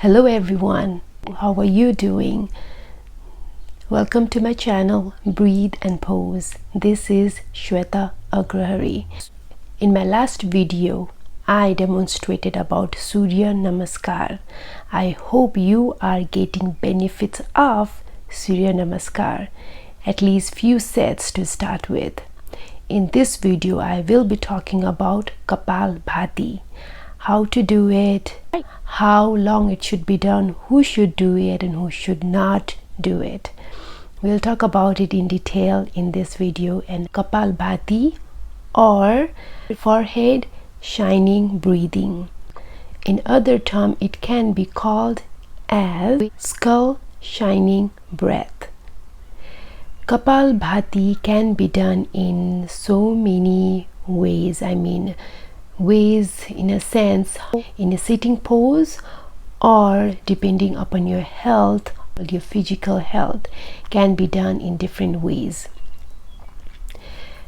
Hello everyone, how are you doing? Welcome to my channel Breathe and Pose. This is Shweta Agrahari. In my last video, I demonstrated about Surya Namaskar. I hope you are getting benefits of Surya Namaskar, at least few sets to start with. In this video, I will be talking about Kapalbhati, how to do it, how long it should be done, who should do it and who should not do it. We'll talk about it in detail in this video. And Kapalbhati, or forehead shining breathing. In other term, it can be called as skull shining breath. Kapalbhati can be done in so many ways. Ways in a sense, in a sitting pose, or depending upon your health, your physical health, can be done in different ways.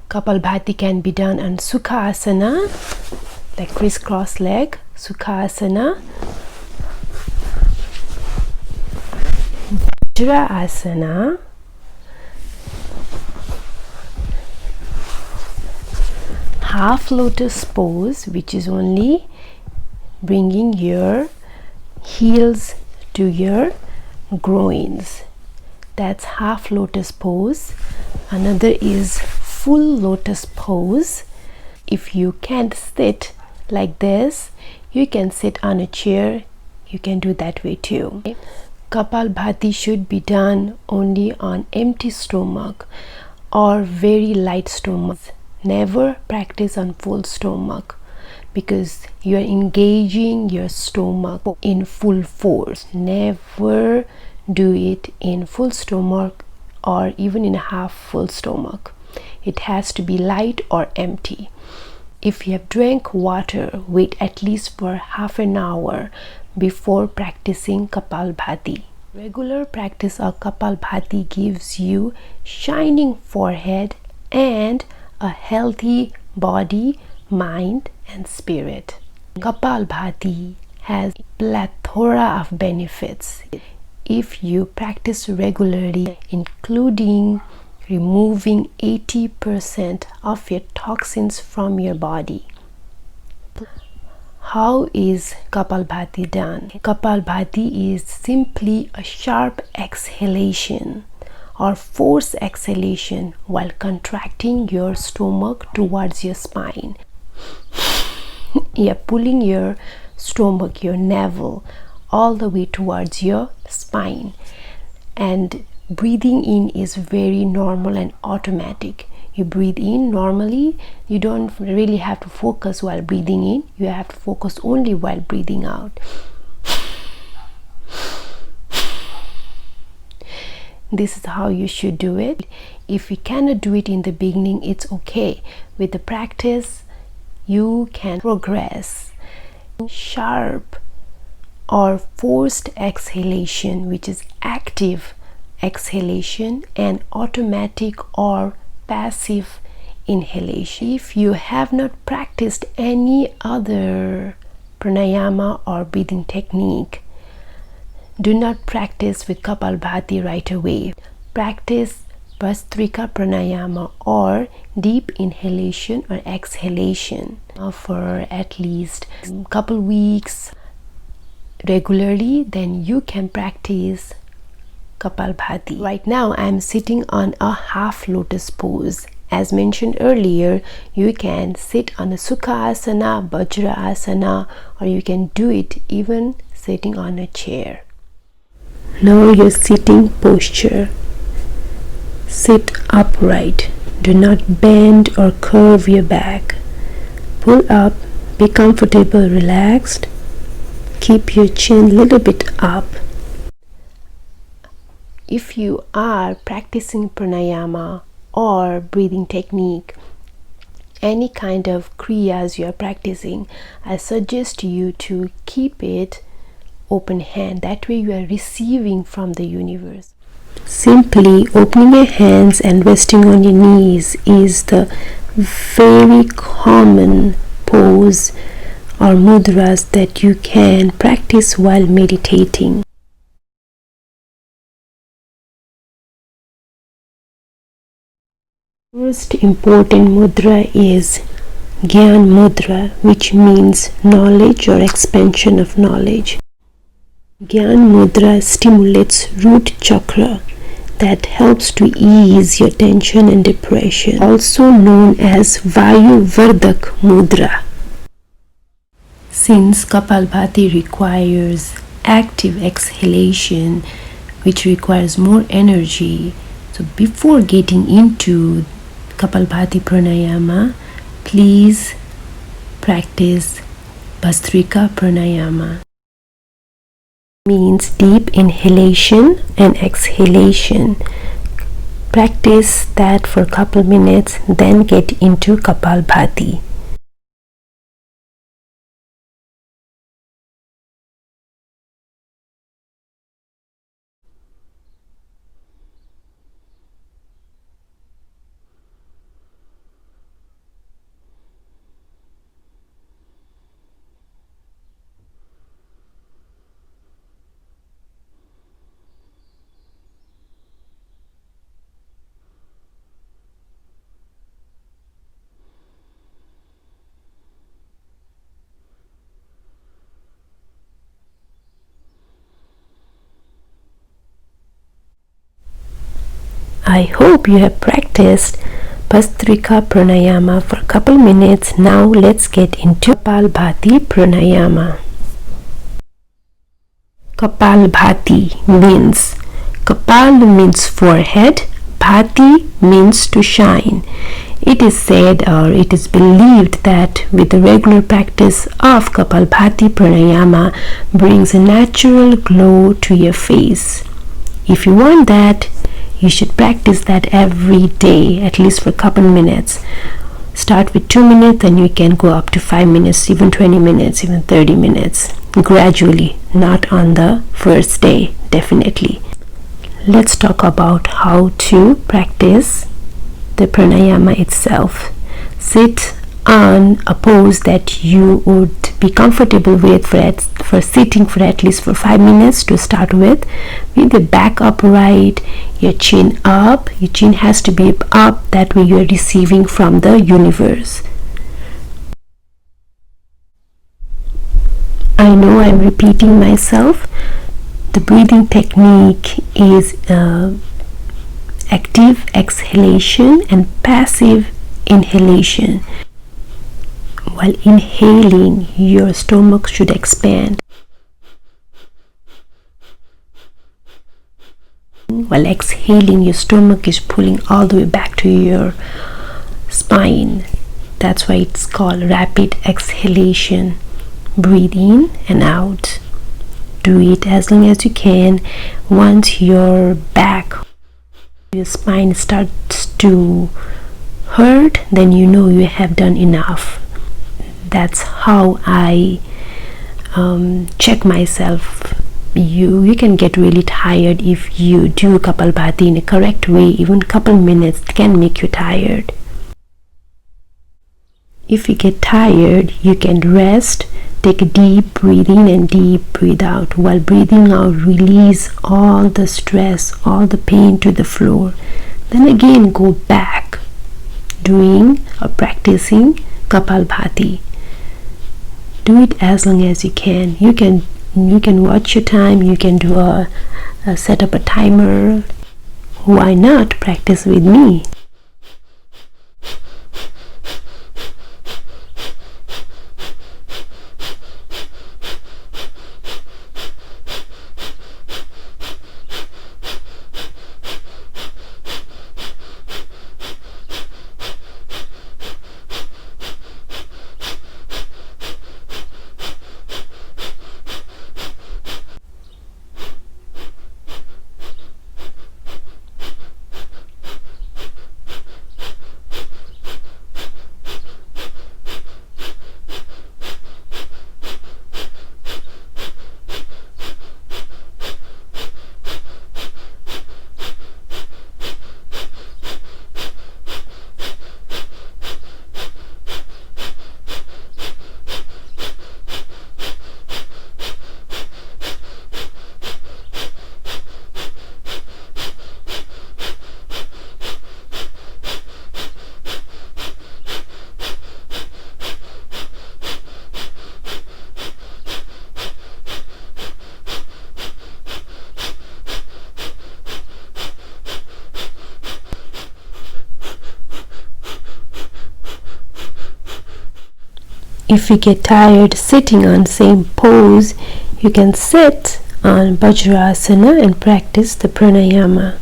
Kapalbhati can be done on Sukha Asana, like crisscross leg, Sukha Asana, Vajra Asana, half lotus pose, which is only bringing your heels to your groins. That's half lotus pose. Another is full lotus pose. If you can't sit like this, you can sit on a chair. You can do that way too. Kapalbhati should be done only on empty stomach or very light stomach. Never practice on full stomach, because you are engaging your stomach in full force. Never do it in full stomach or even in a half full stomach. It has to be light or empty. If you have drank water, wait at least for half an hour before practicing Kapalbhati. Regular practice of Kapalbhati gives you shining forehead and a healthy body, mind and spirit. Kapalbhati has a plethora of benefits if you practice regularly, including removing 80% of your toxins from your body. How is Kapalbhati done? Kapalbhati is simply a sharp exhalation or force exhalation while contracting your stomach towards your spine. You're pulling your stomach, your navel, all the way towards your spine. And breathing in is very normal and automatic. You breathe in normally. You don't really have to focus while breathing in. You have to focus only while breathing out. This is how you should do it. If you cannot do it in the beginning, it's okay. With the practice, you can progress. Sharp or forced exhalation, which is active exhalation, and automatic or passive inhalation. If you have not practiced any other pranayama or breathing technique, do not practice with Kapalbhati right away. Practice Bhastrika Pranayama or deep inhalation or exhalation for at least a couple weeks regularly. Then you can practice Kapalbhati. Right now I am sitting on a half lotus pose. As mentioned earlier, you can sit on a Sukha Asana, Vajra Asana, or you can do it even sitting on a chair. Now your sitting posture. Sit upright. Do not bend or curve your back. Pull up. Be comfortable, relaxed. Keep your chin a little bit up. If you are practicing pranayama or breathing technique, any kind of kriyas you are practicing, I suggest you to keep it open hand. That way you are receiving from the universe. Simply opening your hands and resting on your knees is the very common pose or mudras that you can practice while meditating. First important mudra is Gyan Mudra, which means knowledge or expansion of knowledge. Gyan Mudra stimulates root chakra that helps to ease your tension and depression, also known as Vayu Vardak Mudra. Since Kapalbhati requires active exhalation, which requires more energy, so before getting into Kapalbhati Pranayama, please practice Bhastrika Pranayama. Means deep inhalation and exhalation. Practice that for a couple minutes, then get into Kapalbhati. I hope you have practiced Bhastrika Pranayama for a couple minutes. Now let's get into Kapalbhati Pranayama. Kapalbhati means Kapal means forehead, Bhati means to shine. It is said or it is believed that with the regular practice of Kapalbhati Pranayama brings a natural glow to your face. If you want that, you should practice that every day, at least for a couple minutes. Start with 2 minutes and you can go up to 5 minutes, even 20 minutes, even 30 minutes. Gradually, not on the first day, definitely. Let's talk about how to practice the pranayama itself. Sit on a pose that you would be comfortable with for sitting for at least for 5 minutes to start with the back upright, your chin up. Your chin has to be up, that way you are receiving from the universe. I know I'm repeating myself. The breathing technique is active exhalation and passive inhalation. While inhaling, your stomach should expand. While exhaling, your stomach is pulling all the way back to your spine. That's why it's called rapid exhalation. Breathe in and out. Do it as long as you can. Once your back, your spine starts to hurt, then you know you have done enough. That's how I check myself. You can get really tired if you do Kapalbhati in a correct way. Even couple minutes can make you tired. If you get tired, you can rest. Take a deep breath in and deep breathe out. While breathing out, release all the stress, all the pain to the floor. Then again go back doing or practicing Kapalbhati. Do it as long as you can. You can watch your time. You can do set up a timer. Why not practice with me? If you get tired sitting on same pose, you can sit on Vajrasana and practice the pranayama.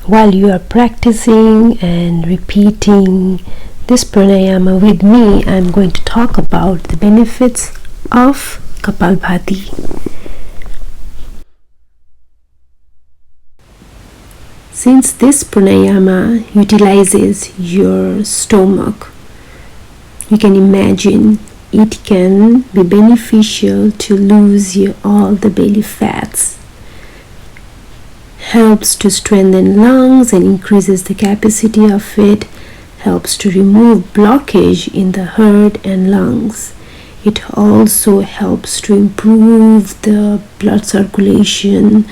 While you are practicing and repeating this pranayama with me, I'm going to talk about the benefits of Kapalbhati. Since this pranayama utilizes your stomach, you can imagine it can be beneficial to lose all the belly fats. Helps to strengthen lungs and increases the capacity of it. Helps to remove blockage in the heart and lungs. It also helps to improve the blood circulation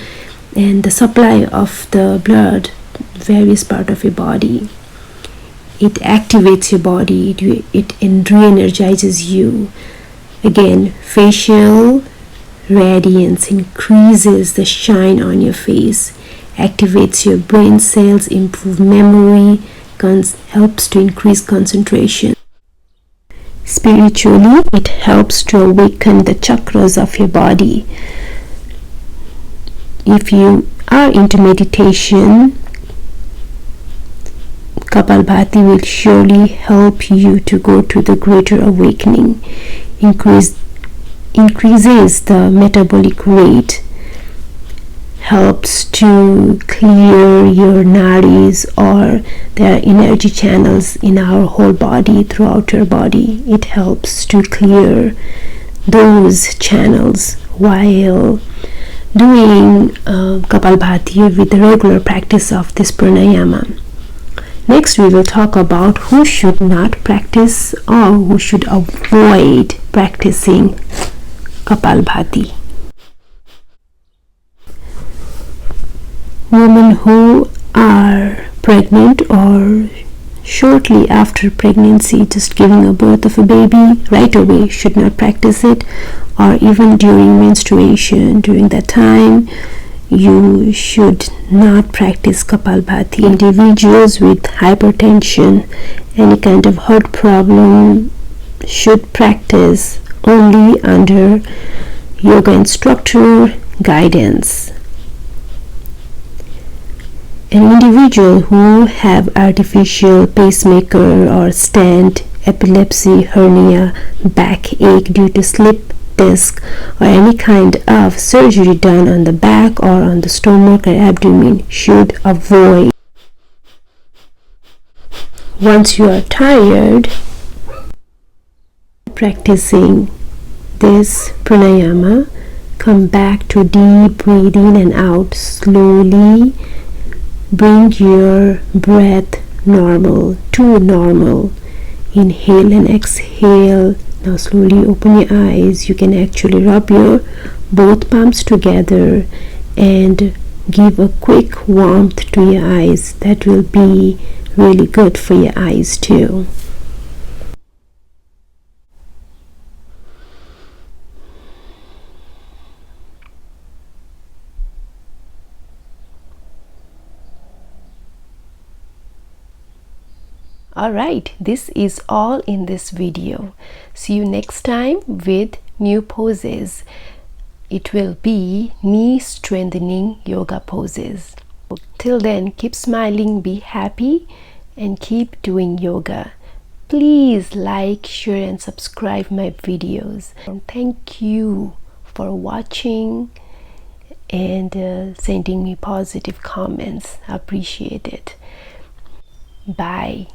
and the supply of the blood various parts of your body. It activates your body, it re-energizes you. Again, facial radiance increases the shine on your face, activates your brain cells, improve memory, helps to increase concentration. Spiritually, it helps to awaken the chakras of your body. If you are into meditation, Kapalbhati will surely help you to go to the greater awakening, increases the metabolic rate, helps to clear your nadis, or there are energy channels in our whole body, throughout your body. It helps to clear those channels while doing Kapalbhati with the regular practice of this pranayama. Next, we will talk about who should not practice or who should avoid practicing Kapalbhati. Women who are pregnant or shortly after pregnancy, just giving a birth of a baby right away, should not practice it, or even during menstruation. During that time, you should not practice Kapalbhati. Individuals with hypertension, any kind of heart problem, should practice only under yoga instructor guidance. An individual who have artificial pacemaker or stent, epilepsy, hernia, backache due to slip disc, or any kind of surgery done on the back or on the stomach or abdomen should avoid. Once you are tired practicing this pranayama, come back to deep breathe in and out slowly. Bring your breath to normal. Inhale and exhale. Now slowly open your eyes. You can actually rub your both palms together and give a quick warmth to your eyes. That will be really good for your eyes too. Alright, this is all in this video. See you next time with new poses. It will be knee strengthening yoga poses. Till then, keep smiling, be happy, and keep doing yoga. Please like, share, and subscribe my videos. And thank you for watching and sending me positive comments. I appreciate it. Bye.